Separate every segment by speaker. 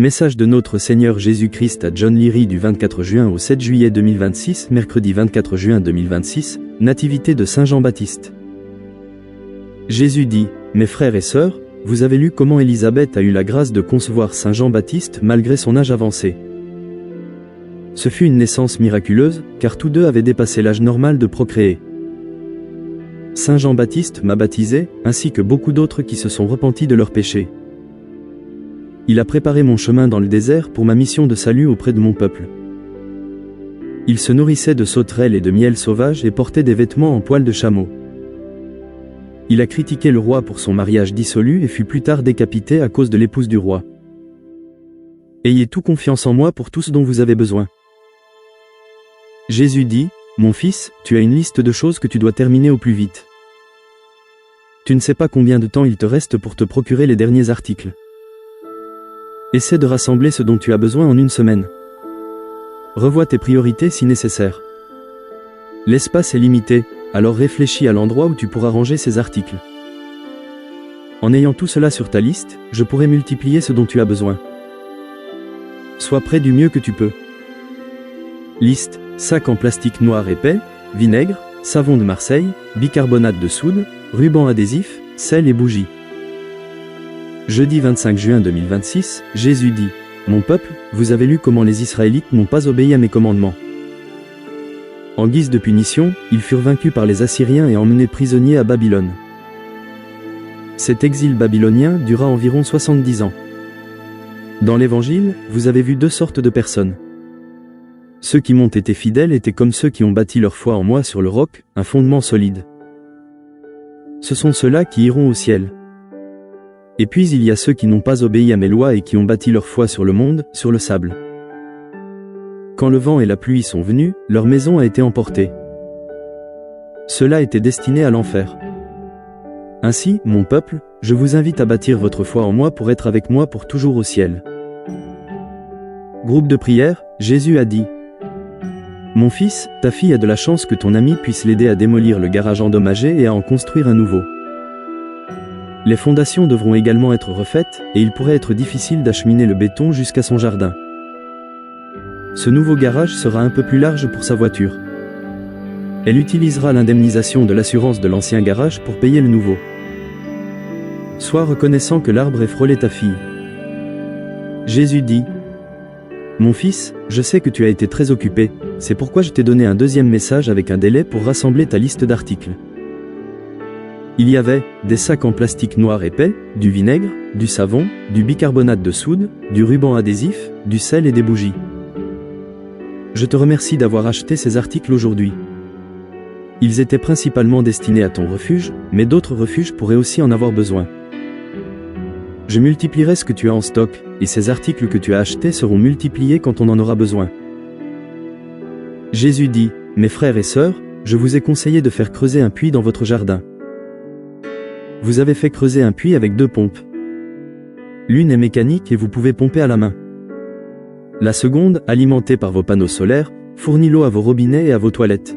Speaker 1: Message de notre Seigneur Jésus-Christ à John Leary du 24 juin au 7 juillet 2026, mercredi 24 juin 2026, Nativité de Saint Jean-Baptiste. Jésus dit, « Mes frères et sœurs, vous avez lu comment Élisabeth a eu la grâce de concevoir Saint Jean-Baptiste malgré son âge avancé. Ce fut une naissance miraculeuse, car tous deux avaient dépassé l'âge normal de procréer. Saint Jean-Baptiste m'a baptisé, ainsi que beaucoup d'autres qui se sont repentis de leurs péchés. Il a préparé mon chemin dans le désert pour ma mission de salut auprès de mon peuple. Il se nourrissait de sauterelles et de miel sauvage et portait des vêtements en poil de chameau. Il a critiqué le roi pour son mariage dissolu et fut plus tard décapité à cause de l'épouse du roi. Ayez tout confiance en moi pour tout ce dont vous avez besoin. » Jésus dit, « Mon fils, tu as une liste de choses que tu dois terminer au plus vite. Tu ne sais pas combien de temps il te reste pour te procurer les derniers articles. Essaie de rassembler ce dont tu as besoin en une semaine. Revois tes priorités si nécessaire. L'espace est limité, alors réfléchis à l'endroit où tu pourras ranger ces articles. En ayant tout cela sur ta liste, je pourrai multiplier ce dont tu as besoin. Sois prêt du mieux que tu peux. Liste, sac en plastique noir épais, vinaigre, savon de Marseille, bicarbonate de soude, ruban adhésif, sel et bougies. Jeudi 25 juin 2026, Jésus dit, « Mon peuple, vous avez lu comment les Israélites n'ont pas obéi à mes commandements. En guise de punition, ils furent vaincus par les Assyriens et emmenés prisonniers à Babylone. Cet exil babylonien dura environ 70 ans. Dans l'Évangile, vous avez vu deux sortes de personnes. Ceux qui m'ont été fidèles étaient comme ceux qui ont bâti leur foi en moi sur le roc, un fondement solide. Ce sont ceux-là qui iront au ciel. Et puis il y a ceux qui n'ont pas obéi à mes lois et qui ont bâti leur foi sur le monde, sur le sable. Quand le vent et la pluie sont venus, leur maison a été emportée. Ceux-là étaient destinés à l'enfer. Ainsi, mon peuple, je vous invite à bâtir votre foi en moi pour être avec moi pour toujours au ciel. » Groupe de prière, Jésus a dit, « Mon fils, ta fille a de la chance que ton ami puisse l'aider à démolir le garage endommagé et à en construire un nouveau. Les fondations devront également être refaites, et il pourrait être difficile d'acheminer le béton jusqu'à son jardin. Ce nouveau garage sera un peu plus large pour sa voiture. Elle utilisera l'indemnisation de l'assurance de l'ancien garage pour payer le nouveau. Sois reconnaissant que l'arbre ait frôlé ta fille. » Jésus dit, « Mon fils, je sais que tu as été très occupé, c'est pourquoi je t'ai donné un deuxième message avec un délai pour rassembler ta liste d'articles. Il y avait des sacs en plastique noir épais, du vinaigre, du savon, du bicarbonate de soude, du ruban adhésif, du sel et des bougies. Je te remercie d'avoir acheté ces articles aujourd'hui. Ils étaient principalement destinés à ton refuge, mais d'autres refuges pourraient aussi en avoir besoin. Je multiplierai ce que tu as en stock, et ces articles que tu as achetés seront multipliés quand on en aura besoin. » Jésus dit, « Mes frères et sœurs, je vous ai conseillé de faire creuser un puits dans votre jardin. Vous avez fait creuser un puits avec deux pompes. L'une est mécanique et vous pouvez pomper à la main. La seconde, alimentée par vos panneaux solaires, fournit l'eau à vos robinets et à vos toilettes.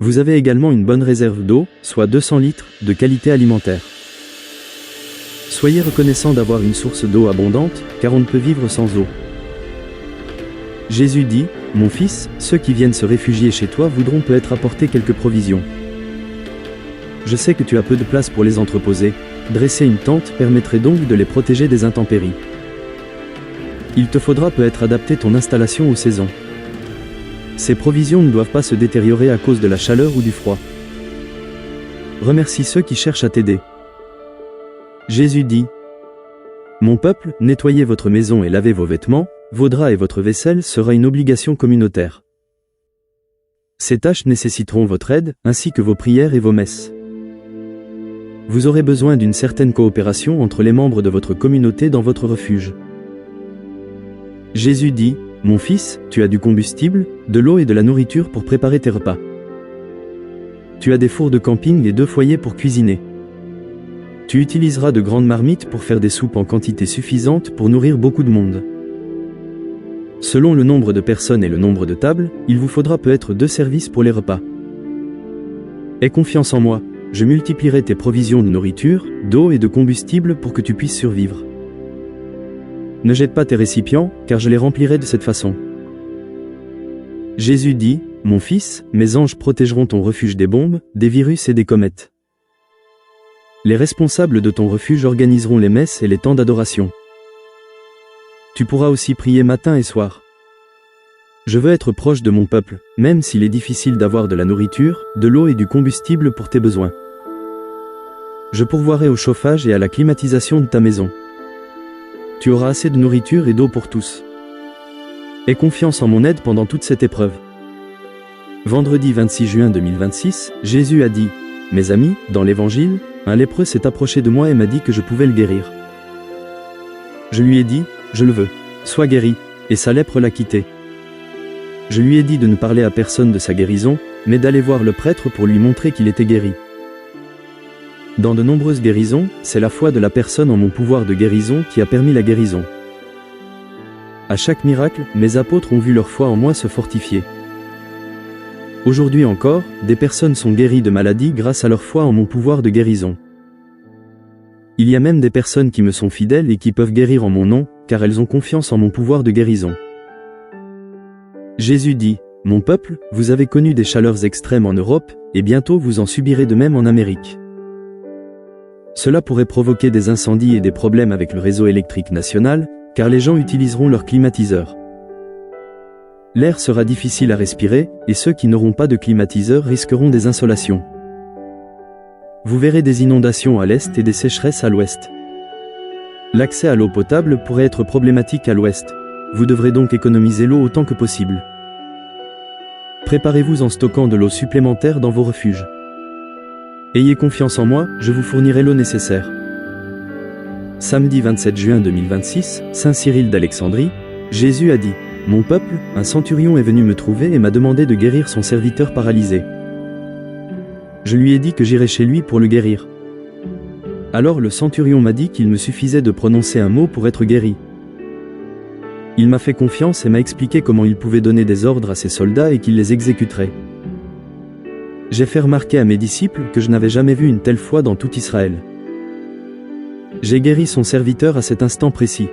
Speaker 1: Vous avez également une bonne réserve d'eau, soit 200 litres, de qualité alimentaire. Soyez reconnaissant d'avoir une source d'eau abondante, car on ne peut vivre sans eau. » Jésus dit, « Mon fils, ceux qui viennent se réfugier chez toi voudront peut-être apporter quelques provisions. Je sais que tu as peu de place pour les entreposer, dresser une tente permettrait donc de les protéger des intempéries. Il te faudra peut-être adapter ton installation aux saisons. Ces provisions ne doivent pas se détériorer à cause de la chaleur ou du froid. Remercie ceux qui cherchent à t'aider. » Jésus dit, « Mon peuple, nettoyez votre maison et lavez vos vêtements, vos draps et votre vaisselle sera une obligation communautaire. Ces tâches nécessiteront votre aide, ainsi que vos prières et vos messes. Vous aurez besoin d'une certaine coopération entre les membres de votre communauté dans votre refuge. » Jésus dit, « Mon fils, tu as du combustible, de l'eau et de la nourriture pour préparer tes repas. Tu as des fours de camping et 2 foyers pour cuisiner. Tu utiliseras de grandes marmites pour faire des soupes en quantité suffisante pour nourrir beaucoup de monde. Selon le nombre de personnes et le nombre de tables, il vous faudra peut-être 2 services pour les repas. Aie confiance en moi, je multiplierai tes provisions de nourriture, d'eau et de combustible pour que tu puisses survivre. Ne jette pas tes récipients, car je les remplirai de cette façon. Jésus dit, mon fils, mes anges protégeront ton refuge des bombes, des virus et des comètes. Les responsables de ton refuge organiseront les messes et les temps d'adoration. Tu pourras aussi prier matin et soir. Je veux être proche de mon peuple, même s'il est difficile d'avoir de la nourriture, de l'eau et du combustible pour tes besoins. Je pourvoirai au chauffage et à la climatisation de ta maison. Tu auras assez de nourriture et d'eau pour tous. Aie confiance en mon aide pendant toute cette épreuve. Vendredi 26 juin 2026, Jésus a dit, « Mes amis, dans l'Évangile, un lépreux s'est approché de moi et m'a dit que je pouvais le guérir. Je lui ai dit, « Je le veux, sois guéri », et sa lèpre l'a quitté. Je lui ai dit de ne parler à personne de sa guérison, mais d'aller voir le prêtre pour lui montrer qu'il était guéri. Dans de nombreuses guérisons, c'est la foi de la personne en mon pouvoir de guérison qui a permis la guérison. À chaque miracle, mes apôtres ont vu leur foi en moi se fortifier. Aujourd'hui encore, des personnes sont guéries de maladies grâce à leur foi en mon pouvoir de guérison. Il y a même des personnes qui me sont fidèles et qui peuvent guérir en mon nom, car elles ont confiance en mon pouvoir de guérison. Jésus dit, « Mon peuple, vous avez connu des chaleurs extrêmes en Europe, et bientôt vous en subirez de même en Amérique. Cela pourrait provoquer des incendies et des problèmes avec le réseau électrique national, car les gens utiliseront leurs climatiseurs. L'air sera difficile à respirer, et ceux qui n'auront pas de climatiseur risqueront des insolations. Vous verrez des inondations à l'est et des sécheresses à l'ouest. L'accès à l'eau potable pourrait être problématique à l'ouest. Vous devrez donc économiser l'eau autant que possible. Préparez-vous en stockant de l'eau supplémentaire dans vos refuges. Ayez confiance en moi, je vous fournirai l'eau nécessaire. Samedi 27 juin 2026, Saint Cyril d'Alexandrie, Jésus a dit, « Mon peuple, un centurion est venu me trouver et m'a demandé de guérir son serviteur paralysé. Je lui ai dit que j'irais chez lui pour le guérir. Alors le centurion m'a dit qu'il me suffisait de prononcer un mot pour être guéri. Il m'a fait confiance et m'a expliqué comment il pouvait donner des ordres à ses soldats et qu'il les exécuterait. J'ai fait remarquer à mes disciples que je n'avais jamais vu une telle foi dans tout Israël. J'ai guéri son serviteur à cet instant précis.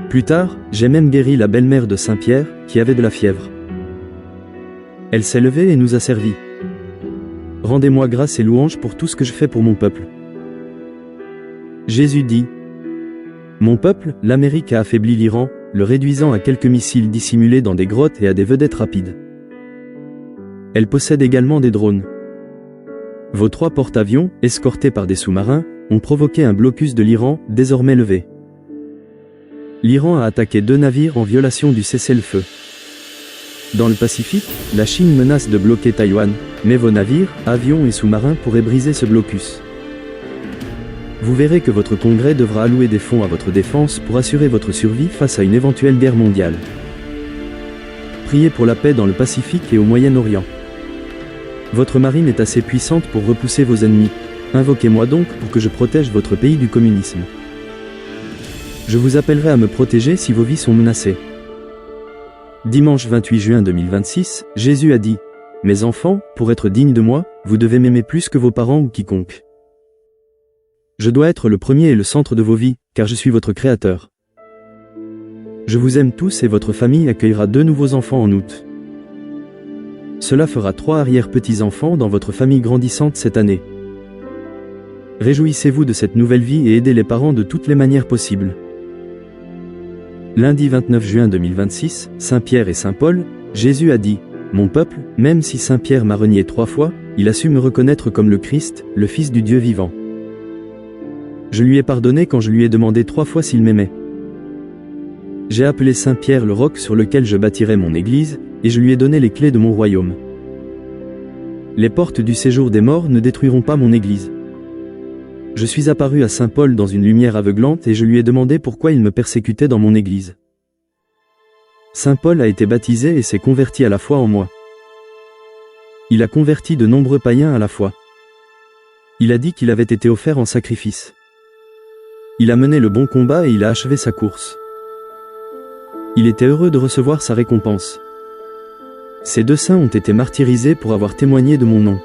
Speaker 1: Plus tard, j'ai même guéri la belle-mère de Saint Pierre, qui avait de la fièvre. Elle s'est levée et nous a servis. Rendez-moi grâce et louange pour tout ce que je fais pour mon peuple. » Jésus dit, « Mon peuple, l'Amérique a affaibli l'Iran, le réduisant à quelques missiles dissimulés dans des grottes et à des vedettes rapides. Elle possède également des drones. Vos 3 porte-avions, escortés par des sous-marins, ont provoqué un blocus de l'Iran, désormais levé. L'Iran a attaqué 2 navires en violation du cessez-le-feu. Dans le Pacifique, la Chine menace de bloquer Taïwan, mais vos navires, avions et sous-marins pourraient briser ce blocus. Vous verrez que votre Congrès devra allouer des fonds à votre défense pour assurer votre survie face à une éventuelle guerre mondiale. Priez pour la paix dans le Pacifique et au Moyen-Orient. Votre marine est assez puissante pour repousser vos ennemis. Invoquez-moi donc pour que je protège votre pays du communisme. Je vous appellerai à me protéger si vos vies sont menacées. » Dimanche 28 juin 2026, Jésus a dit, « Mes enfants, pour être dignes de moi, vous devez m'aimer plus que vos parents ou quiconque. Je dois être le premier et le centre de vos vies, car je suis votre Créateur. Je vous aime tous et votre famille accueillera 2 nouveaux enfants en août. Cela fera 3 arrière-petits-enfants dans votre famille grandissante cette année. Réjouissez-vous de cette nouvelle vie et aidez les parents de toutes les manières possibles. » Lundi 29 juin 2026, Saint Pierre et Saint Paul, Jésus a dit, « Mon peuple, même si Saint Pierre m'a renié 3 fois, il a su me reconnaître comme le Christ, le Fils du Dieu vivant. Je lui ai pardonné quand je lui ai demandé 3 fois s'il m'aimait. J'ai appelé Saint Pierre le roc sur lequel je bâtirai mon église, et je lui ai donné les clés de mon royaume. Les portes du séjour des morts ne détruiront pas mon église. Je suis apparu à Saint Paul dans une lumière aveuglante et je lui ai demandé pourquoi il me persécutait dans mon église. Saint Paul a été baptisé et s'est converti à la foi en moi. Il a converti de nombreux païens à la foi. Il a dit qu'il avait été offert en sacrifice. Il a mené le bon combat et il a achevé sa course. Il était heureux de recevoir sa récompense. Ces 2 saints ont été martyrisés pour avoir témoigné de mon nom.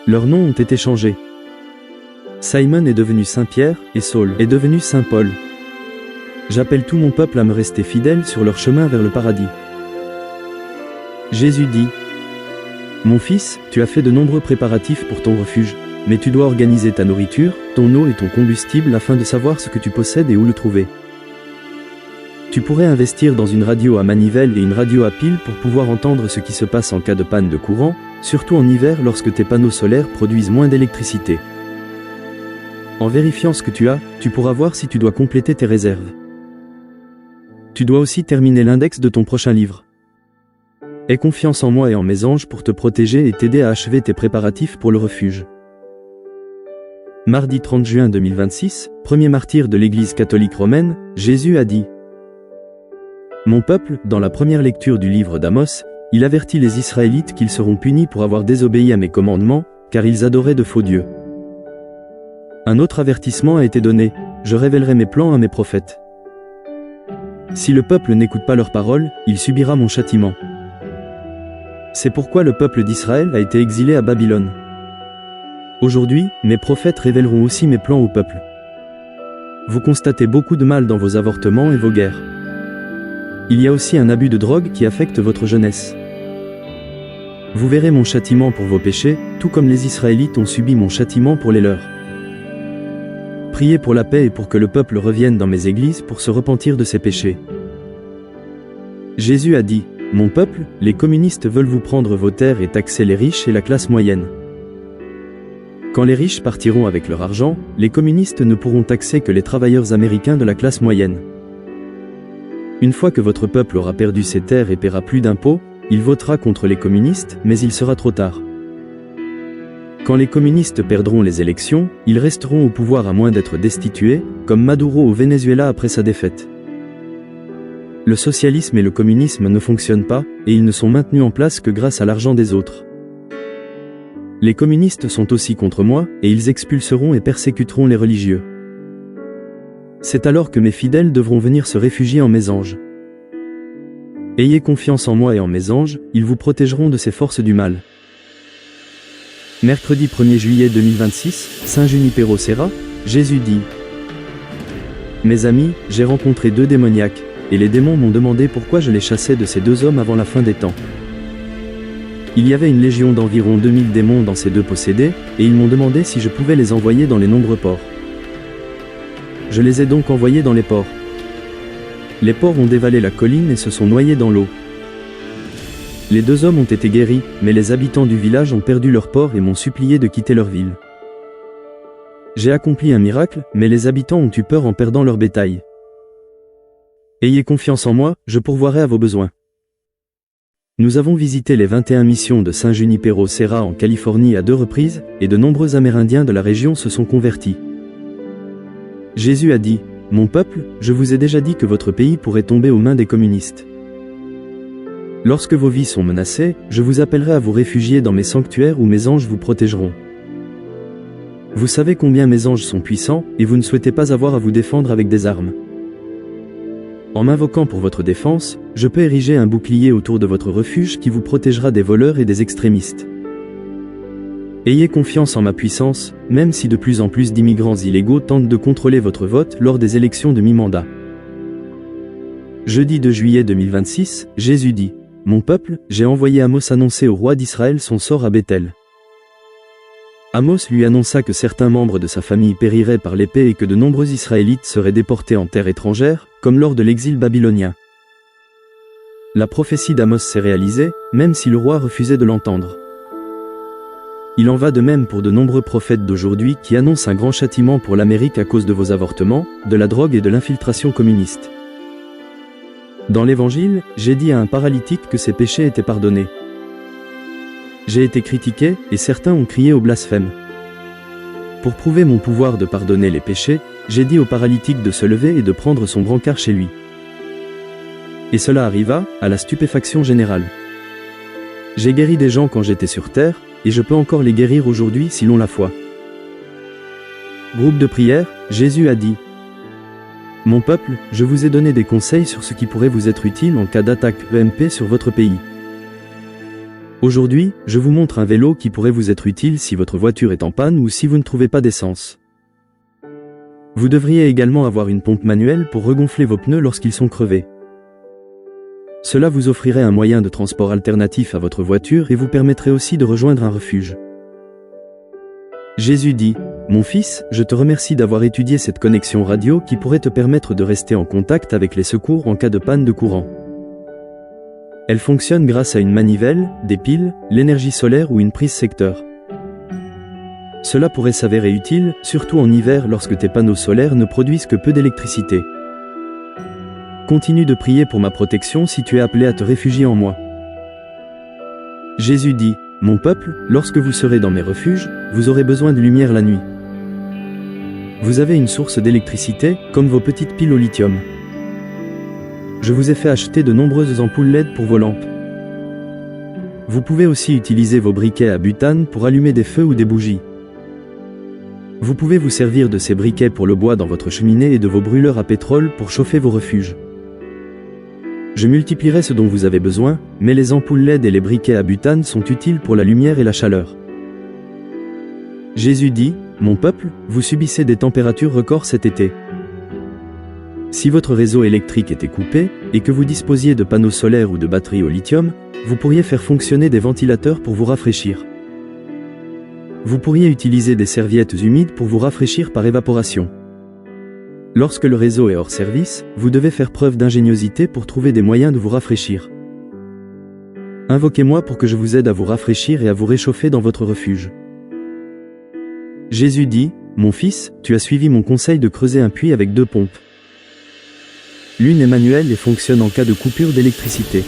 Speaker 1: Leurs noms ont été changés. Simon est devenu Saint Pierre, et Saul est devenu Saint Paul. J'appelle tout mon peuple à me rester fidèle sur leur chemin vers le paradis. Jésus dit: Mon fils, tu as fait de nombreux préparatifs pour ton refuge, mais tu dois organiser ta nourriture, ton eau et ton combustible afin de savoir ce que tu possèdes et où le trouver. Tu pourrais investir dans une radio à manivelle et une radio à pile pour pouvoir entendre ce qui se passe en cas de panne de courant, surtout en hiver lorsque tes panneaux solaires produisent moins d'électricité. En vérifiant ce que tu as, tu pourras voir si tu dois compléter tes réserves. Tu dois aussi terminer l'index de ton prochain livre. Aie confiance en moi et en mes anges pour te protéger et t'aider à achever tes préparatifs pour le refuge. Mardi 30 juin 2026, premier martyr de l'Église catholique romaine, Jésus a dit: Mon peuple, dans la première lecture du livre d'Amos, il avertit les Israélites qu'ils seront punis pour avoir désobéi à mes commandements, car ils adoraient de faux dieux. Un autre avertissement a été donné: je révélerai mes plans à mes prophètes. Si le peuple n'écoute pas leurs paroles, il subira mon châtiment. C'est pourquoi le peuple d'Israël a été exilé à Babylone. Aujourd'hui, mes prophètes révéleront aussi mes plans au peuple. Vous constatez beaucoup de mal dans vos avortements et vos guerres. Il y a aussi un abus de drogue qui affecte votre jeunesse. Vous verrez mon châtiment pour vos péchés, tout comme les Israélites ont subi mon châtiment pour les leurs. Priez pour la paix et pour que le peuple revienne dans mes églises pour se repentir de ses péchés. Jésus a dit: Mon peuple, les communistes veulent vous prendre vos terres et taxer les riches et la classe moyenne. Quand les riches partiront avec leur argent, les communistes ne pourront taxer que les travailleurs américains de la classe moyenne. Une fois que votre peuple aura perdu ses terres et paiera plus d'impôts, il votera contre les communistes, mais il sera trop tard. Quand les communistes perdront les élections, ils resteront au pouvoir à moins d'être destitués, comme Maduro au Venezuela après sa défaite. Le socialisme et le communisme ne fonctionnent pas, et ils ne sont maintenus en place que grâce à l'argent des autres. Les communistes sont aussi contre moi, et ils expulseront et persécuteront les religieux. C'est alors que mes fidèles devront venir se réfugier en mes anges. Ayez confiance en moi et en mes anges, ils vous protégeront de ces forces du mal. Mercredi 1er juillet 2026, Saint Junipero Serra, Jésus dit: Mes amis, j'ai rencontré 2 démoniaques, et les démons m'ont demandé pourquoi je les chassais de ces 2 hommes avant la fin des temps. Il y avait une légion d'environ 2000 démons dans ces 2 possédés, et ils m'ont demandé si je pouvais les envoyer dans les nombreux ports. Je les ai donc envoyés dans les ports. Les porcs ont dévalé la colline et se sont noyés dans l'eau. Les 2 hommes ont été guéris, mais les habitants du village ont perdu leur porc et m'ont supplié de quitter leur ville. J'ai accompli un miracle, mais les habitants ont eu peur en perdant leur bétail. Ayez confiance en moi, je pourvoirai à vos besoins. Nous avons visité les 21 missions de Saint Junipero Serra en Californie à 2 reprises, et de nombreux Amérindiens de la région se sont convertis. Jésus a dit: Mon peuple, je vous ai déjà dit que votre pays pourrait tomber aux mains des communistes. Lorsque vos vies sont menacées, je vous appellerai à vous réfugier dans mes sanctuaires où mes anges vous protégeront. Vous savez combien mes anges sont puissants, et vous ne souhaitez pas avoir à vous défendre avec des armes. En m'invoquant pour votre défense, je peux ériger un bouclier autour de votre refuge qui vous protégera des voleurs et des extrémistes. Ayez confiance en ma puissance, même si de plus en plus d'immigrants illégaux tentent de contrôler votre vote lors des élections de mi-mandat. Jeudi 2 juillet 2026, Jésus dit: Mon peuple, j'ai envoyé Amos annoncer au roi d'Israël son sort à Béthel. Amos lui annonça que certains membres de sa famille périraient par l'épée et que de nombreux Israélites seraient déportés en terre étrangère, comme lors de l'exil babylonien. La prophétie d'Amos s'est réalisée, même si le roi refusait de l'entendre. Il en va de même pour de nombreux prophètes d'aujourd'hui qui annoncent un grand châtiment pour l'Amérique à cause de vos avortements, de la drogue et de l'infiltration communiste. Dans l'Évangile, j'ai dit à un paralytique que ses péchés étaient pardonnés. J'ai été critiqué, et certains ont crié au blasphème. Pour prouver mon pouvoir de pardonner les péchés, j'ai dit au paralytique de se lever et de prendre son brancard chez lui. Et cela arriva, à la stupéfaction générale. J'ai guéri des gens quand j'étais sur terre, et je peux encore les guérir aujourd'hui si l'on la foi. Groupe de prière, Jésus a dit: Mon peuple, je vous ai donné des conseils sur ce qui pourrait vous être utile en cas d'attaque EMP sur votre pays. Aujourd'hui, je vous montre un vélo qui pourrait vous être utile si votre voiture est en panne ou si vous ne trouvez pas d'essence. Vous devriez également avoir une pompe manuelle pour regonfler vos pneus lorsqu'ils sont crevés. Cela vous offrirait un moyen de transport alternatif à votre voiture et vous permettrait aussi de rejoindre un refuge. Jésus dit, « Mon fils, je te remercie d'avoir étudié cette connexion radio qui pourrait te permettre de rester en contact avec les secours en cas de panne de courant. Elle fonctionne grâce à une manivelle, des piles, l'énergie solaire ou une prise secteur. Cela pourrait s'avérer utile, surtout en hiver lorsque tes panneaux solaires ne produisent que peu d'électricité. Continue de prier pour ma protection si tu es appelé à te réfugier en moi. » Jésus dit, « Mon peuple, lorsque vous serez dans mes refuges, vous aurez besoin de lumière la nuit. Vous avez une source d'électricité, comme vos petites piles au lithium. Je vous ai fait acheter de nombreuses ampoules LED pour vos lampes. Vous pouvez aussi utiliser vos briquets à butane pour allumer des feux ou des bougies. Vous pouvez vous servir de ces briquets pour le bois dans votre cheminée et de vos brûleurs à pétrole pour chauffer vos refuges. Je multiplierai ce dont vous avez besoin, mais les ampoules LED et les briquets à butane sont utiles pour la lumière et la chaleur. » Jésus dit, « Mon peuple, vous subissez des températures records cet été. Si votre réseau électrique était coupé, et que vous disposiez de panneaux solaires ou de batteries au lithium, vous pourriez faire fonctionner des ventilateurs pour vous rafraîchir. Vous pourriez utiliser des serviettes humides pour vous rafraîchir par évaporation. Lorsque le réseau est hors service, vous devez faire preuve d'ingéniosité pour trouver des moyens de vous rafraîchir. Invoquez-moi pour que je vous aide à vous rafraîchir et à vous réchauffer dans votre refuge. » Jésus dit, « Mon fils, tu as suivi mon conseil de creuser un puits avec 2 pompes. L'une est manuelle et fonctionne en cas de coupure d'électricité.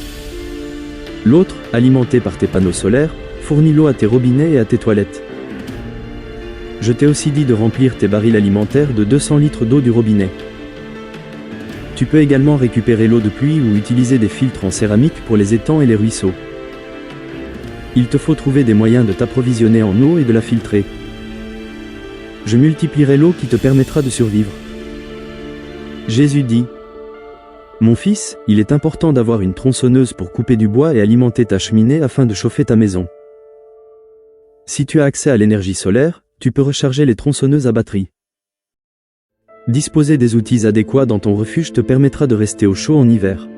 Speaker 1: L'autre, alimentée par tes panneaux solaires, fournit l'eau à tes robinets et à tes toilettes. Je t'ai aussi dit de remplir tes barils alimentaires de 200 litres d'eau du robinet. Tu peux également récupérer l'eau de pluie ou utiliser des filtres en céramique pour les étangs et les ruisseaux. Il te faut trouver des moyens de t'approvisionner en eau et de la filtrer. Je multiplierai l'eau qui te permettra de survivre. » Jésus dit, « Mon fils, il est important d'avoir une tronçonneuse pour couper du bois et alimenter ta cheminée afin de chauffer ta maison. Si tu as accès à l'énergie solaire, tu peux recharger les tronçonneuses à batterie. Disposer des outils adéquats dans ton refuge te permettra de rester au chaud en hiver.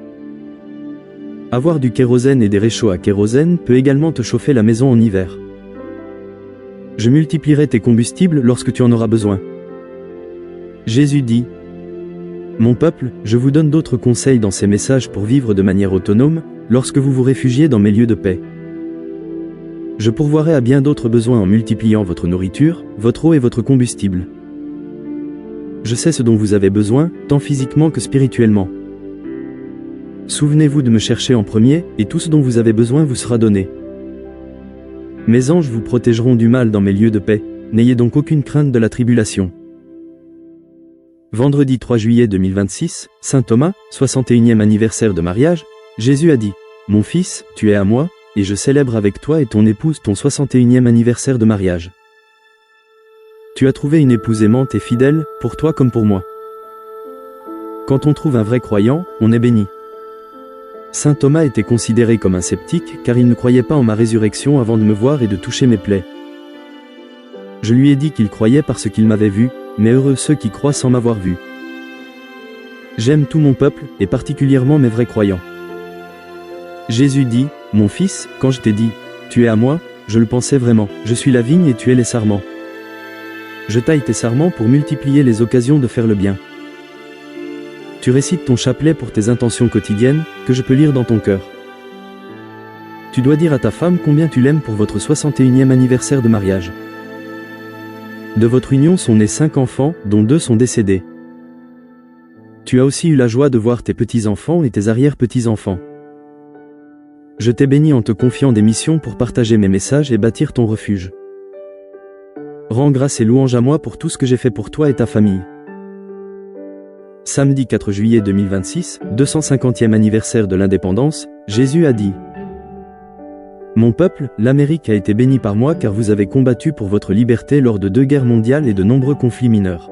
Speaker 1: Avoir du kérosène et des réchauds à kérosène peut également te chauffer la maison en hiver. Je multiplierai tes combustibles lorsque tu en auras besoin. » Jésus dit, « Mon peuple, je vous donne d'autres conseils dans ces messages pour vivre de manière autonome, lorsque vous vous réfugiez dans mes lieux de paix. Je pourvoirai à bien d'autres besoins en multipliant votre nourriture, votre eau et votre combustible. Je sais ce dont vous avez besoin, tant physiquement que spirituellement. Souvenez-vous de me chercher en premier, et tout ce dont vous avez besoin vous sera donné. Mes anges vous protégeront du mal dans mes lieux de paix, n'ayez donc aucune crainte de la tribulation. » Vendredi 3 juillet 2026, Saint Thomas, 61e anniversaire de mariage, Jésus a dit, « Mon fils, tu es à moi, et je célèbre avec toi et ton épouse ton 61e anniversaire de mariage. Tu as trouvé une épouse aimante et fidèle, pour toi comme pour moi. Quand on trouve un vrai croyant, on est béni. » Saint Thomas était considéré comme un sceptique car il ne croyait pas en ma résurrection avant de me voir et de toucher mes plaies. Je lui ai dit qu'il croyait parce qu'il m'avait vu, mais heureux ceux qui croient sans m'avoir vu. J'aime tout mon peuple, et particulièrement mes vrais croyants. Jésus dit, « Mon fils, quand je t'ai dit, tu es à moi, je le pensais vraiment, je suis la vigne et tu es les sarments. Je taille tes sarments pour multiplier les occasions de faire le bien. Tu récites ton chapelet pour tes intentions quotidiennes, que je peux lire dans ton cœur. Tu dois dire à ta femme combien tu l'aimes pour votre 61e anniversaire de mariage. De votre union sont nés 5 enfants, dont 2 sont décédés. Tu as aussi eu la joie de voir tes petits-enfants et tes arrière-petits-enfants. Je t'ai béni en te confiant des missions pour partager mes messages et bâtir ton refuge. Rends grâce et louange à moi pour tout ce que j'ai fait pour toi et ta famille. » Samedi 4 juillet 2026, 250e anniversaire de l'indépendance, Jésus a dit, « Mon peuple, l'Amérique a été bénie par moi car vous avez combattu pour votre liberté lors de 2 guerres mondiales et de nombreux conflits mineurs.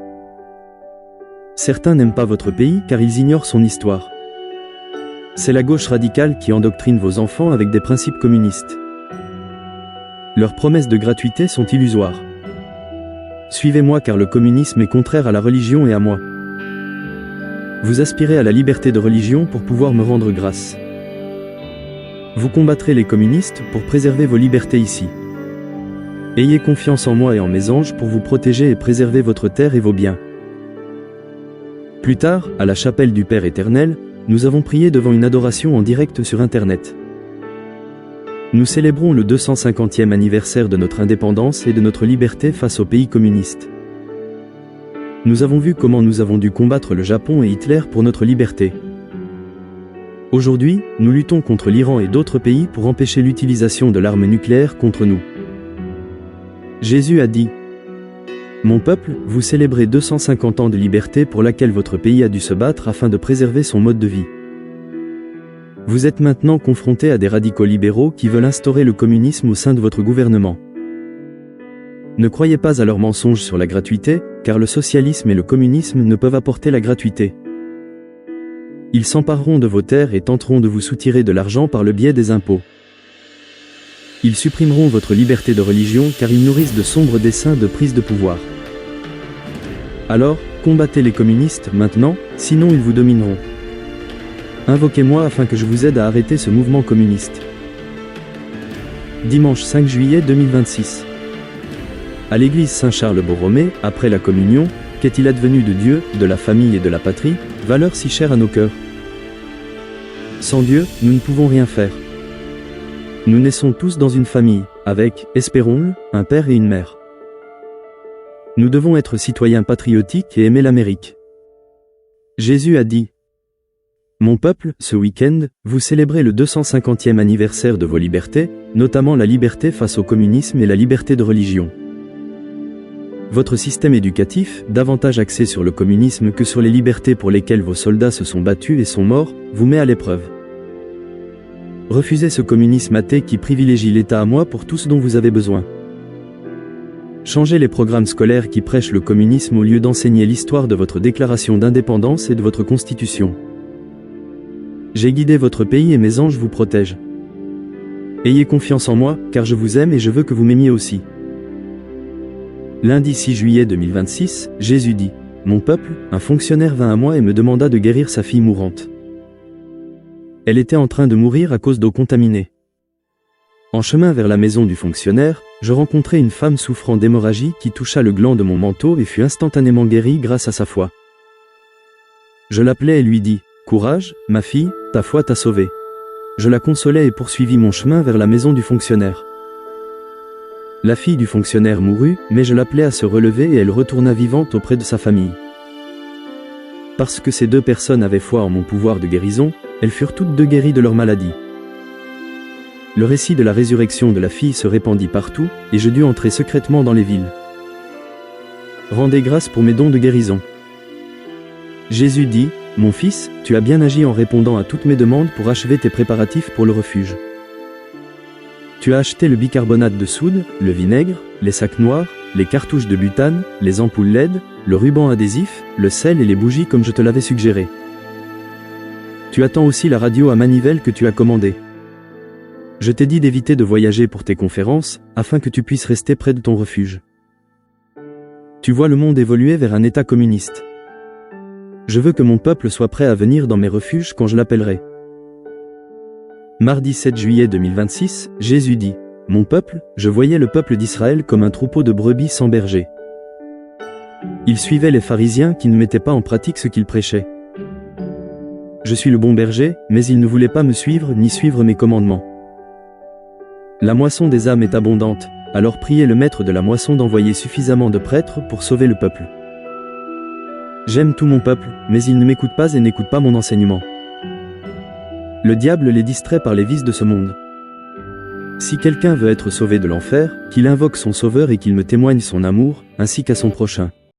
Speaker 1: Certains n'aiment pas votre pays car ils ignorent son histoire. C'est la gauche radicale qui endoctrine vos enfants avec des principes communistes. Leurs promesses de gratuité sont illusoires. Suivez-moi car le communisme est contraire à la religion et à moi. Vous aspirez à la liberté de religion pour pouvoir me rendre grâce. Vous combattrez les communistes pour préserver vos libertés ici. Ayez confiance en moi et en mes anges pour vous protéger et préserver votre terre et vos biens. Plus tard, à la chapelle du Père éternel, nous avons prié devant une adoration en direct sur Internet. Nous célébrons le 250e anniversaire de notre indépendance et de notre liberté face au pays communiste. Nous avons vu comment nous avons dû combattre le Japon et Hitler pour notre liberté. Aujourd'hui, nous luttons contre l'Iran et d'autres pays pour empêcher l'utilisation de l'arme nucléaire contre nous. Jésus a dit : « Mon peuple, vous célébrez 250 ans de liberté pour laquelle votre pays a dû se battre afin de préserver son mode de vie. Vous êtes maintenant confrontés à des radicaux libéraux qui veulent instaurer le communisme au sein de votre gouvernement. Ne croyez pas à leurs mensonges sur la gratuité, car le socialisme et le communisme ne peuvent apporter la gratuité. Ils s'empareront de vos terres et tenteront de vous soutirer de l'argent par le biais des impôts. Ils supprimeront votre liberté de religion car ils nourrissent de sombres desseins de prise de pouvoir. Alors, combattez les communistes maintenant, sinon ils vous domineront. Invoquez-moi afin que je vous aide à arrêter ce mouvement communiste. » Dimanche 5 juillet 2026. À l'église Saint-Charles-Borromée, après la communion, qu'est-il advenu de Dieu, de la famille et de la patrie, valeurs si chères à nos cœurs? Sans Dieu, nous ne pouvons rien faire. Nous naissons tous dans une famille, avec, espérons-le, un père et une mère. Nous devons être citoyens patriotiques et aimer l'Amérique. Jésus a dit : « Mon peuple, ce week-end, vous célébrez le 250e anniversaire de vos libertés, notamment la liberté face au communisme et la liberté de religion. Votre système éducatif, davantage axé sur le communisme que sur les libertés pour lesquelles vos soldats se sont battus et sont morts, vous met à l'épreuve. Refusez ce communisme athée qui privilégie l'État à moi pour tout ce dont vous avez besoin. Changez les programmes scolaires qui prêchent le communisme au lieu d'enseigner l'histoire de votre déclaration d'indépendance et de votre constitution. J'ai guidé votre pays et mes anges vous protègent. Ayez confiance en moi, car je vous aime et je veux que vous m'aimiez aussi. » Lundi 6 juillet 2026, Jésus dit : « Mon peuple, un fonctionnaire vint à moi et me demanda de guérir sa fille mourante. Elle était en train de mourir à cause d'eau contaminée. En chemin vers la maison du fonctionnaire, je rencontrai une femme souffrant d'hémorragie qui toucha le gland de mon manteau et fut instantanément guérie grâce à sa foi. Je l'appelai et lui dis : « Courage, ma fille, ta foi t'a sauvée. » Je la consolai et poursuivis mon chemin vers la maison du fonctionnaire. La fille du fonctionnaire mourut, mais je l'appelai à se relever et elle retourna vivante auprès de sa famille. Parce que ces deux personnes avaient foi en mon pouvoir de guérison, elles furent toutes deux guéries de leur maladie. Le récit de la résurrection de la fille se répandit partout, et je dus entrer secrètement dans les villes. Rendez grâce pour mes dons de guérison. Jésus dit : « Mon fils, tu as bien agi en répondant à toutes mes demandes pour achever tes préparatifs pour le refuge. Tu as acheté le bicarbonate de soude, le vinaigre, les sacs noirs, les cartouches de butane, les ampoules LED, le ruban adhésif, le sel et les bougies comme je te l'avais suggéré. Tu attends aussi la radio à manivelle que tu as commandée. Je t'ai dit d'éviter de voyager pour tes conférences, afin que tu puisses rester près de ton refuge. Tu vois le monde évoluer vers un État communiste. Je veux que mon peuple soit prêt à venir dans mes refuges quand je l'appellerai. » Mardi 7 juillet 2026, Jésus dit : « Mon peuple, je voyais le peuple d'Israël comme un troupeau de brebis sans berger. Ils suivaient les pharisiens qui ne mettaient pas en pratique ce qu'ils prêchaient. Je suis le bon berger, mais ils ne voulaient pas me suivre ni suivre mes commandements. La moisson des âmes est abondante, alors priez le maître de la moisson d'envoyer suffisamment de prêtres pour sauver le peuple. J'aime tout mon peuple, mais ils ne m'écoutent pas et n'écoutent pas mon enseignement. Le diable les distrait par les vices de ce monde. Si quelqu'un veut être sauvé de l'enfer, qu'il invoque son Sauveur et qu'il me témoigne son amour, ainsi qu'à son prochain.